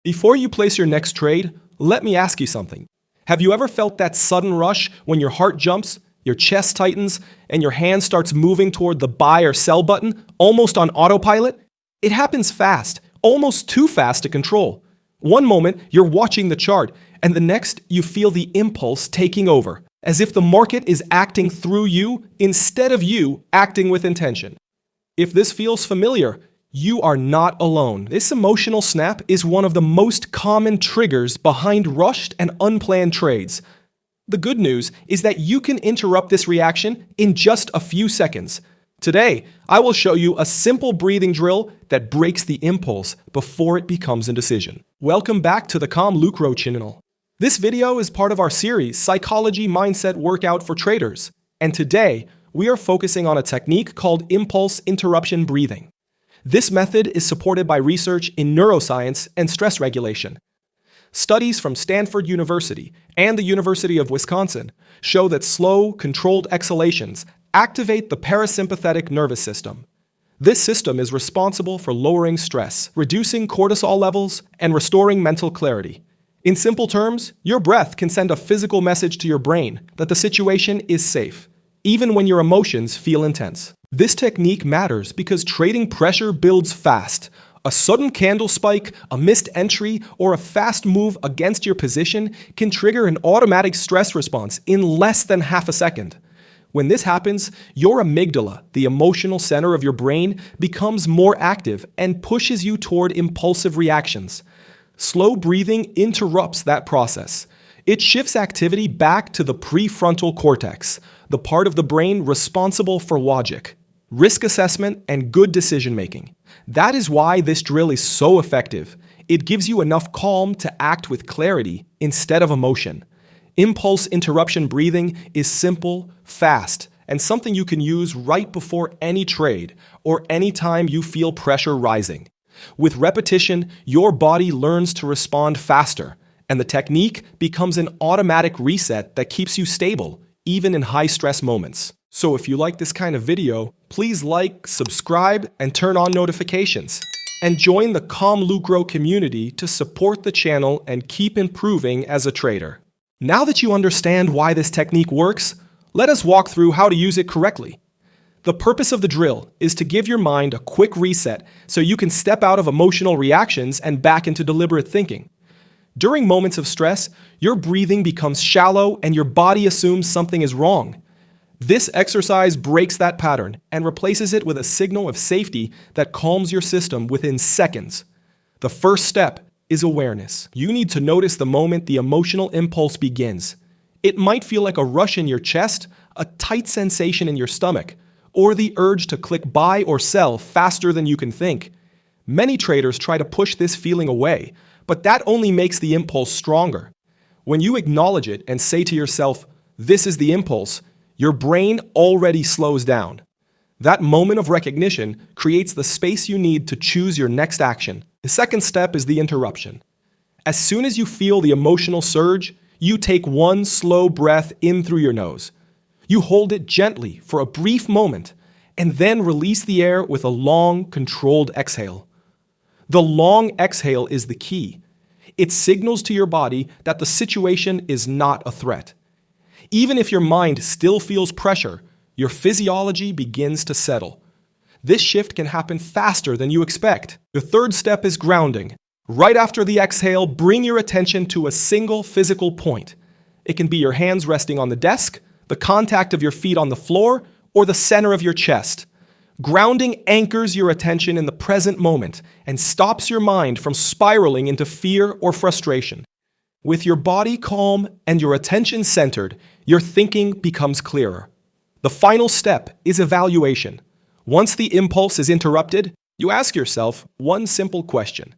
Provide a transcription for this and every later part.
Before you place your next trade, let me ask you something. Have you ever felt that sudden rush when your heart jumps, your chest tightens, and your hand starts moving toward the buy or sell button, almost on autopilot? It happens fast, almost too fast to control. One moment, you're watching the chart, and the next, you feel the impulse taking over, as if the market is acting through you instead of you acting with intention. If this feels familiar, you are not alone. This emotional snap is one of the most common triggers behind rushed and unplanned trades. The good news is that you can interrupt this reaction in just a few seconds. Today, I will show you a simple breathing drill that breaks the impulse before it becomes a decision. Welcome back to the ComLucro channel. This video is part of our series, Psychology Mindset Workout for Traders. And today, we are focusing on a technique called Impulse Interruption Breathing. This method is supported by research in neuroscience and stress regulation. Studies from Stanford University and the University of Wisconsin show that slow, controlled exhalations activate the parasympathetic nervous system. This system is responsible for lowering stress, reducing cortisol levels, and restoring mental clarity. In simple terms, your breath can send a physical message to your brain that the situation is safe, even when your emotions feel intense. This technique matters because trading pressure builds fast. A sudden candle spike, a missed entry, or a fast move against your position can trigger an automatic stress response in less than half a second. When this happens, your amygdala, the emotional center of your brain, becomes more active and pushes you toward impulsive reactions. Slow breathing interrupts that process. It shifts activity back to the prefrontal cortex, the part of the brain responsible for logic, risk assessment, and good decision-making. That is why this drill is so effective. It gives you enough calm to act with clarity instead of emotion. Impulse interruption breathing is simple, fast, and something you can use right before any trade or anytime you feel pressure rising. With repetition, your body learns to respond faster, and the technique becomes an automatic reset that keeps you stable, even in high-stress moments. So if you like this kind of video, please like, subscribe, and turn on notifications. And join the ComLucro community to support the channel and keep improving as a trader. Now that you understand why this technique works, let us walk through how to use it correctly. The purpose of the drill is to give your mind a quick reset so you can step out of emotional reactions and back into deliberate thinking. During moments of stress, your breathing becomes shallow and your body assumes something is wrong. This exercise breaks that pattern and replaces it with a signal of safety that calms your system within seconds. The first step is awareness. You need to notice the moment the emotional impulse begins. It might feel like a rush in your chest, a tight sensation in your stomach, or the urge to click buy or sell faster than you can think. Many traders try to push this feeling away, but that only makes the impulse stronger. When you acknowledge it and say to yourself, "This is the impulse," your brain already slows down. That moment of recognition creates the space you need to choose your next action. The second step is the interruption. As soon as you feel the emotional surge, you take one slow breath in through your nose. You hold it gently for a brief moment and then release the air with a long, controlled exhale. The long exhale is the key. It signals to your body that the situation is not a threat. Even if your mind still feels pressure, your physiology begins to settle. This shift can happen faster than you expect. The third step is grounding. Right after the exhale, bring your attention to a single physical point. It can be your hands resting on the desk, the contact of your feet on the floor, or the center of your chest. Grounding anchors your attention in the present moment and stops your mind from spiraling into fear or frustration. With your body calm and your attention centered, your thinking becomes clearer. The final step is evaluation. Once the impulse is interrupted, you ask yourself one simple question.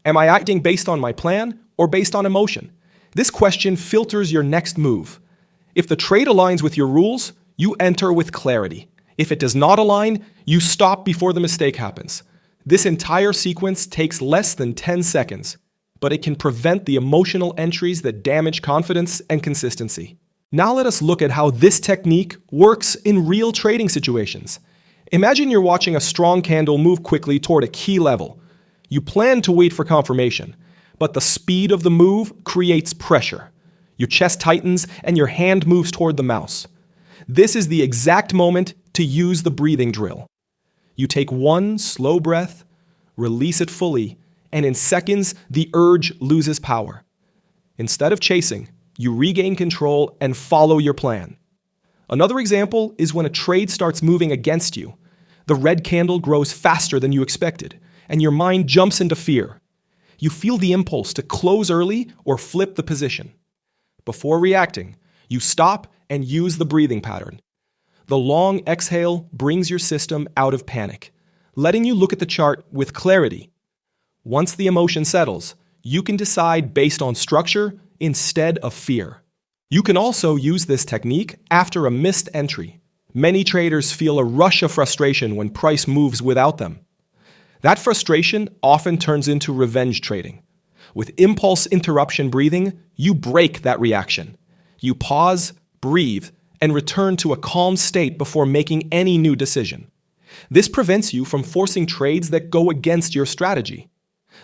Am I acting based on my plan or based on emotion? This question filters your next move. If the trade aligns with your rules, you enter with clarity. If it does not align, you stop before the mistake happens. This entire sequence takes less than 10 seconds, but it can prevent the emotional entries that damage confidence and consistency. Now let us look at how this technique works in real trading situations. Imagine you're watching a strong candle move quickly toward a key level. You plan to wait for confirmation, but the speed of the move creates pressure. Your chest tightens and your hand moves toward the mouse. This is the exact moment to use the breathing drill. You take one slow breath, release it fully, and in seconds, the urge loses power. Instead of chasing, you regain control and follow your plan. Another example is when a trade starts moving against you. The red candle grows faster than you expected, and your mind jumps into fear. You feel the impulse to close early or flip the position. Before reacting, you stop and use the breathing pattern. The long exhale brings your system out of panic, letting you look at the chart with clarity. Once the emotion settles, you can decide based on structure instead of fear. You can also use this technique after a missed entry. Many traders feel a rush of frustration when price moves without them. That frustration often turns into revenge trading. With impulse interruption breathing, you break that reaction. You pause, breathe, and return to a calm state before making any new decision. This prevents you from forcing trades that go against your strategy.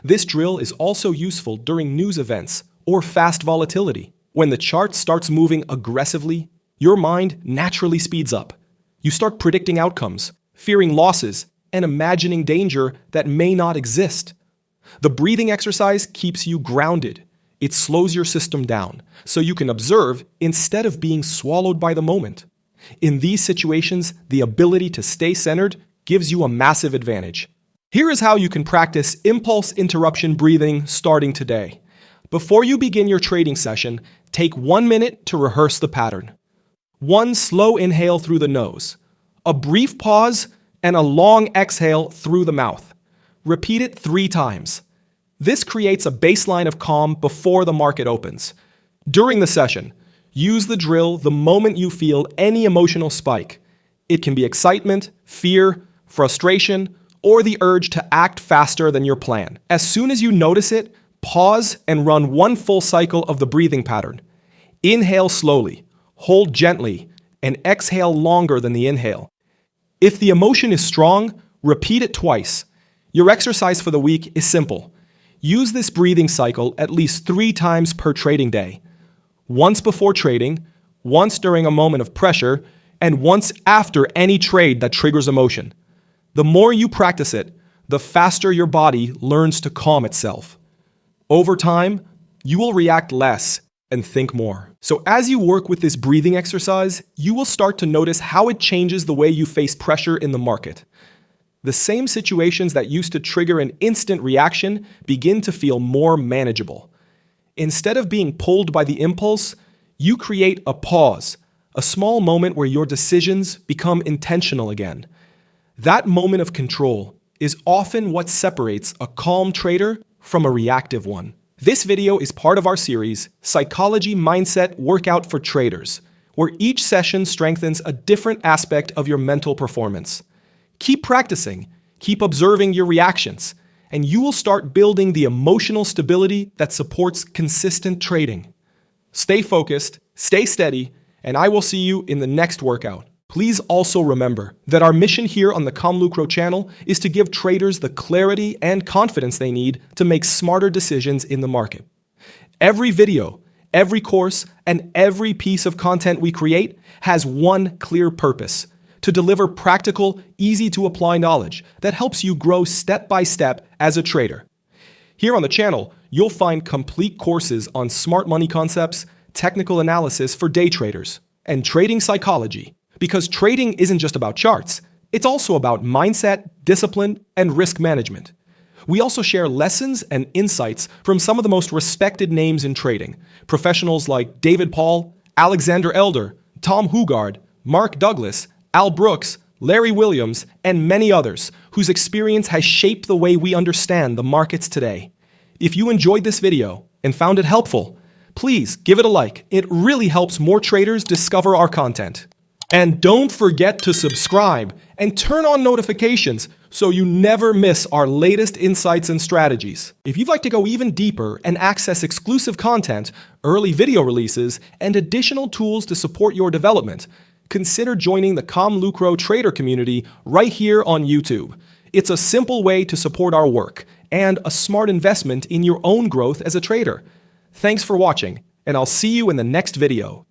This drill is also useful during news events or fast volatility. When the chart starts moving aggressively, your mind naturally speeds up. You start predicting outcomes, fearing losses, and imagining danger that may not exist. The breathing exercise keeps you grounded. It slows your system down, so you can observe instead of being swallowed by the moment. In these situations, the ability to stay centered gives you a massive advantage. Here is how you can practice impulse interruption breathing starting today. Before you begin your trading session, take 1 minute to rehearse the pattern. One slow inhale through the nose, a brief pause, and a long exhale through the mouth. Repeat it 3 times. This creates a baseline of calm before the market opens. During the session, use the drill the moment you feel any emotional spike. It can be excitement, fear, frustration, or the urge to act faster than your plan. As soon as you notice it, pause and run 1 full cycle of the breathing pattern. Inhale slowly, hold gently, and exhale longer than the inhale. If the emotion is strong, repeat it twice. Your exercise for the week is simple. Use this breathing cycle at least 3 times per trading day. Once before trading, once during a moment of pressure, and once after any trade that triggers emotion. The more you practice it, the faster your body learns to calm itself. Over time, you will react less and think more. So as you work with this breathing exercise, you will start to notice how it changes the way you face pressure in the market. The same situations that used to trigger an instant reaction begin to feel more manageable. Instead of being pulled by the impulse, you create a pause, a small moment where your decisions become intentional again. That moment of control is often what separates a calm trader from a reactive one. This video is part of our series, Psychology Mindset Workout for Traders, where each session strengthens a different aspect of your mental performance. Keep practicing, keep observing your reactions, and you will start building the emotional stability that supports consistent trading. Stay focused, stay steady, and I will see you in the next workout. Please also remember that our mission here on the ComLucro channel is to give traders the clarity and confidence they need to make smarter decisions in the market. Every video, every course, and every piece of content we create has one clear purpose: to deliver practical, easy-to-apply knowledge that helps you grow step by step as a trader. Here on the channel, you'll find complete courses on smart money concepts, technical analysis for day traders, and trading psychology. Because trading isn't just about charts, it's also about mindset, discipline, and risk management. We also share lessons and insights from some of the most respected names in trading, professionals like David Paul, Alexander Elder, Tom Hugard, Mark Douglas, Al Brooks, Larry Williams, and many others whose experience has shaped the way we understand the markets today. If you enjoyed this video and found it helpful, please give it a like. It really helps more traders discover our content. And don't forget to subscribe and turn on notifications so you never miss our latest insights and strategies. If you'd like to go even deeper and access exclusive content, early video releases, and additional tools to support your development, consider joining the ComLucro trader community right here on YouTube. It's a simple way to support our work, and a smart investment in your own growth as a trader. Thanks for watching, and I'll see you in the next video.